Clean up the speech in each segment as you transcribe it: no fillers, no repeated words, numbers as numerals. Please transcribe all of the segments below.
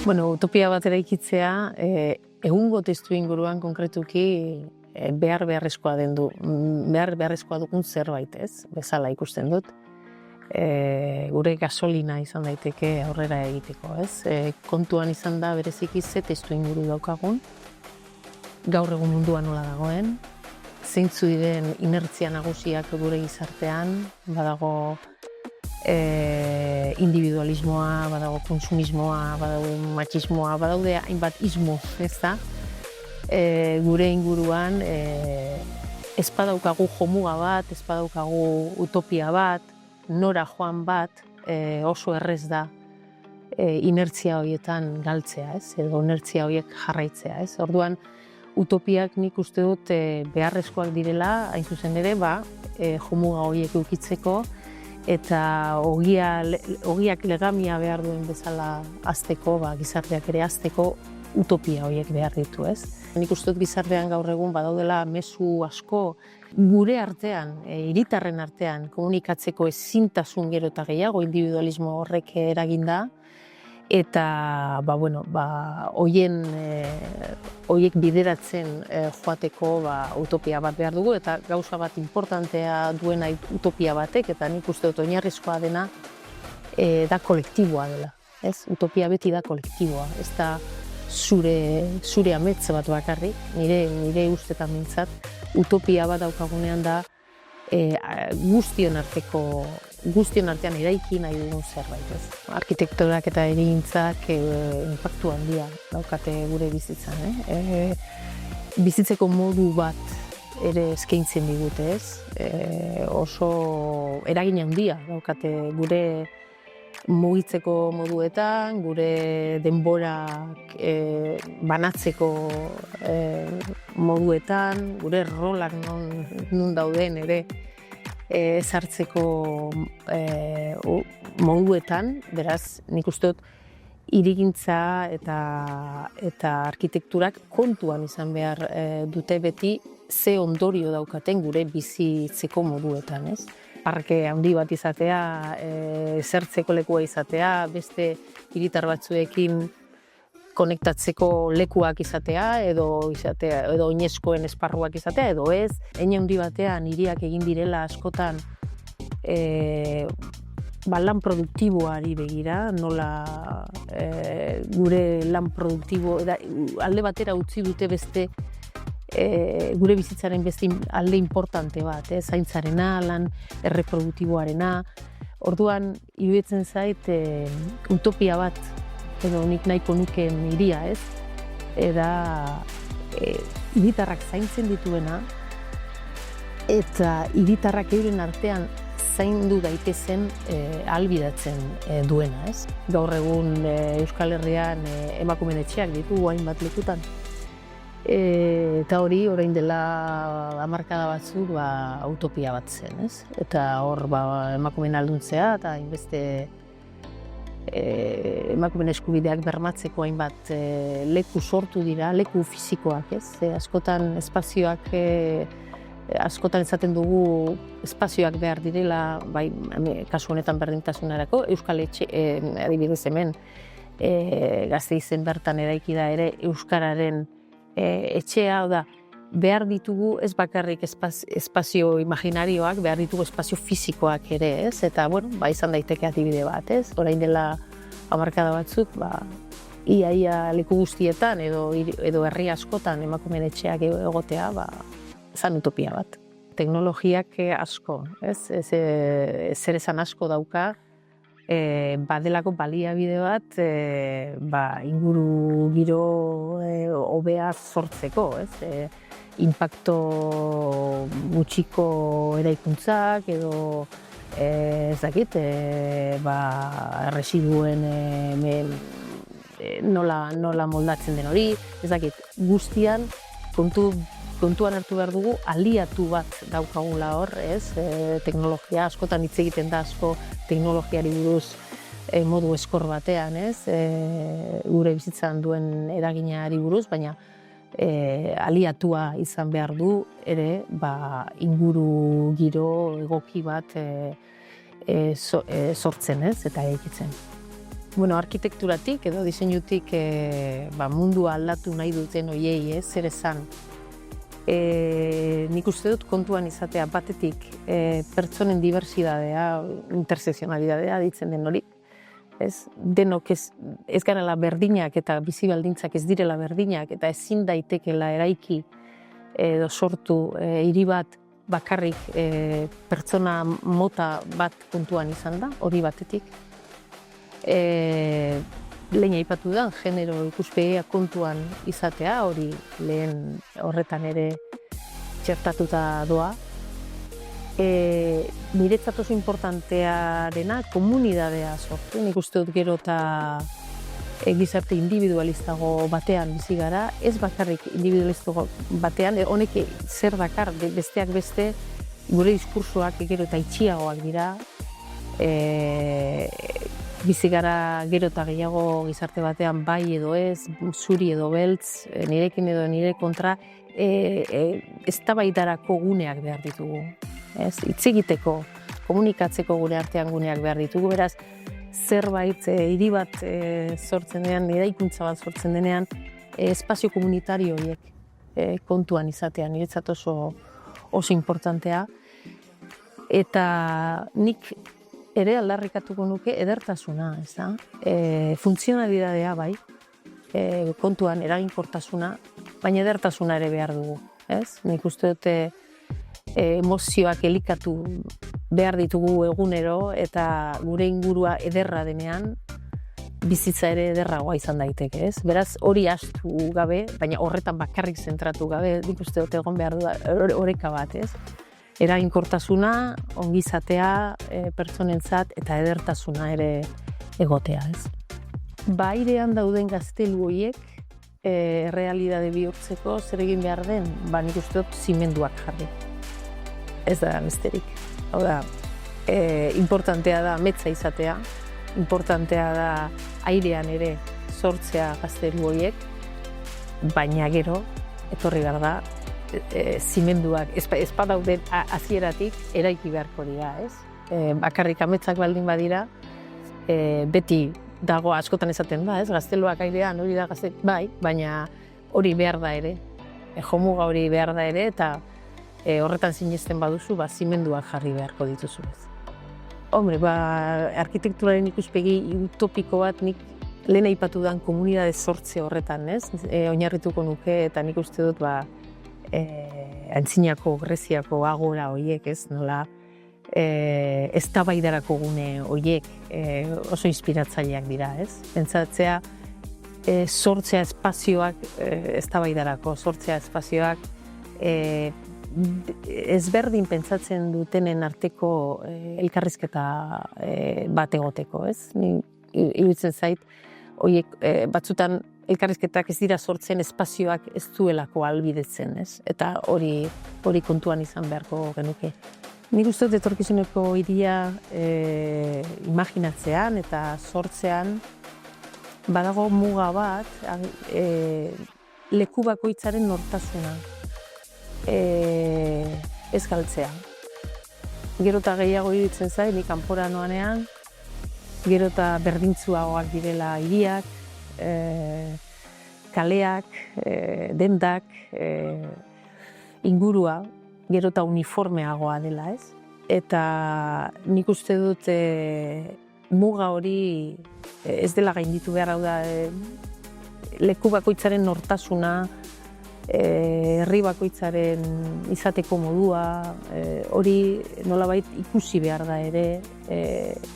Utopia bat eraikitzea, egungo testu inguruan konkretuki beharrezkoa dugun zerbait, ez? Bezala ikusten dut. Gure gasolina izan daiteke aurrera egiteko, ez? Kontuan izan da bereziki ze testu inguru daukagun, gaur egun mundua nola dagoen, zeintzu diren inertzia nagusiak gure gizartean, badago individualismoa, badago konsumismoa, badago matxismoa, badaude hainbat ismo, ez da? Gure inguruan ez badaukagu jomuga bat, ez badaukagu utopia bat, nora joan bat, oso errez da inertzia horietan galtzea, ez? Edo inertzia horiek jarraitzea, ez? Orduan, utopiak nik uste dut beharrezkoak direla, hain zuzen ere, jomuga horiek eukitzeko, eta ogiak legamia behar duen bezala hazteko, gizarteak ere hazteko utopia horiek behar ditu, ez? Nik uste dut gizartean gaur egun badaudela mezu asko gure artean, hiritarren artean komunikatzeko ezintasun gero eta gehiago individualismo horrek eraginda, eta horiek bideratzen joateko utopia bat behar dugu, eta gauza bat importantea duena utopia batek, eta nik uste dut oinarrizkoa dena da kolektiboa dela. Utopia beti da kolektiboa, ez da zure amets bat bakarrik, nire ustetan mintzat, utopia bat daukagunean da guztion artean eraiki nahi dugun zerbait, ez? Arkitekturak eta erigintzak inpaktu handia daukate gure bizitzan, bizitzeko modu bat ere eskaintzen digute, ez? Oso eragin handia daukate gure mugitzeko moduetan, gure denborak banatzeko moduetan, gure rolak non dauden ere sartzeko moduetan, beraz, nik uste dut hirigintza eta arkitekturak kontuan izan behar dute beti ze ondorio daukaten gure bizitzeko moduetan, ez? Parke handi bat izatea, zertzeko lekua izatea, beste hiritar batzuekin konektatzeko lekuak izatea, edo oinezkoen esparruak izatea, edo ez. Hein handi batean hiriak egin direla askotan lan produktiboari begira, nola gure lan produktibo, alde batera utzi dute beste gure bizitzaren beste alde importante bat, zaintzarena, lan erreproduktiboarena. Orduan, iruditzen zait utopia bat, edo nik nahiko nukeen hiria, ez? Eta hiritarrak zaintzen dituena, eta hiritarrak euren artean zaindu daitezen ahalbidetzen duena, ez? Gaur egun Euskal Herrian emakumeen etxeak ditugu hainbat lekutan. Eta hori, orain dela hamarkada batzuk utopia bat zen, ez? Eta hor emakumeen ahalduntzea eta hainbeste emakumeen eskubideak bermatzeko hainbat leku sortu dira, leku fisikoak, ez? Askotan espazioak, askotan esaten dugu espazioak behar direla, kasu honetan berdintasunerako, Euskal Etxe, adibidez hemen, Gasteizen bertan eraiki da ere Euskararen etxea, da, behar ditugu ez bakarrik espazio imaginarioak, behar ditugu espazio fisikoak ere, ez? Eta, izan daiteke adibide bat, ez? Orain dela hamarkada batzuk, ia leku guztietan edo herri askotan emakumeen etxeak egotea, zan utopia bat. Teknologiak asko, ez? Zer esan asko dauka, badelako baliabide bat, inguru giro hobea sortzeko, ez? Inpakto gutxiko eraikuntzak edo erresiduen nola moldatzen den hori, guztian kontuan hartu behar dugu aliatu bat daukagula hor, ez? Teknologia askotan hitz egiten da asko teknologiari buruz modu eskor batean, ez? Gure bizitzan duen eraginari buruz, baina aliatua izan behar du ere inguru giro egoki bat sortzen, ez? Eta egiten. Arkitekturatik edo diseinutik mundua aldatu nahi duten hoiei, zer esan. Nik uste dut kontuan izatea batetik pertsonen diversidadea, intersekzionalidadea ditzen den hori. Denok ez garela berdinak eta bizi baldintzak ez direla berdinak eta ezin daitekela eraiki edo sortu hiri bat bakarrik pertsona mota bat kontuan izan da, hori batetik. Lehen aipatu da, genero ikuspegia kontuan izatea, hori lehen horretan ere txertatuta doa. Niretzat oso importantearena komunidadea sortu. Nik uste dut gero eta gizarte individualistago batean bizi gara, ez bakarrik individualistago batean, honek zer dakar, besteak beste, gure diskursoak gero eta itxiagoak dira, bizi gara gero eta gehiago gizarte batean bai edo ez, zuri edo beltz, nirekin edo nire kontra, eztabaidarako guneak behar ditugu. Hitz egiteko, komunikatzeko gure artean guneak behar ditugu, beraz, zerbait hiri bat sortzen denean, eraikuntza bat sortzen denean, espazio komunitario horiek kontuan izatea, niretzat oso importantea. Eta nik ere aldarrikatuko nuke edertasuna, ez da? Funtzionalidadea bai, kontuan eraginkortasuna, baina edertasuna ere behar dugu, ez? Nik uste dute emozioak elikatu behar ditugu egunero eta gure ingurua ederra denean bizitza ere ederragoa izan daiteke, ez? Beraz, hori ahaztu gabe, baina horretan bakarrik zentratu gabe, nik uste dut egon behar du oreka bat, ez? Eraginkortasuna, ongizatea, pertsonentzat eta edertasuna ere egotea, ez? Airean dauden gaztelu horiek errealitate bihurtzeko zer egin behar den, nik uste dut zimenduak jarri. Ez da besterik. Hau da, importantea da metza izatea, importantea da airean ere sortzea gaztelu horiek, baina gero, etorri behar da, zimenduak, ez badauden hasieratik eraiki beharko dira, ez? Bakarrik ametsak baldin badira, beti dago askotan esaten da, ez? Gazteluak airean hori da gazte, bai, baina hori behar da ere, jomuga hori behar da ere, eta horretan sinesten baduzu, zimenduak jarri beharko dituzu, ez? Arkitekturaren ikuspegi utopiko bat nik lehen aipatu dan komunidade sortze horretan, ez? Oinarrituko nuke eta nik uste dut Antzinako Greziako agora horiek, ez? Nola eztabaidarako gune horiek oso inspiratzaileak dira, ez? Pentsatzea sortzea espazioak eztabaidarako, sortzea espazioak ezberdin pentsatzen dutenen arteko elkarrizketa bat egoteko, ez? Iruditzen zait, horiek batzutan elkarrizketak ez dira sortzen espazioak ez duelako ahalbidetzen, ez? Eta hori kontuan izan beharko genuke. Nik uste dut etorkizuneko hiria imaginatzean eta sortzean badago muga bat leku bakoitzaren nortasuna ez galtzea. Gero eta gehiago iruditzen zait, nik kanpora noanean, gero eta berdintzuagoak direla hiriak, kaleak, dendak, ingurua, gero eta uniformeagoa dela, ez? Eta nik uste dut muga hori ez dela gainditu behar, hau da, leku bakoitzaren nortasuna, herri bakoitzaren izateko modua, hori nolabait ikusi behar da ere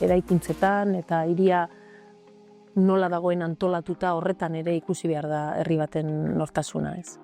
eraikuntzetan eta hiria nola dagoen antolatuta horretan ere ikusi behar da herri baten nortasuna, ez?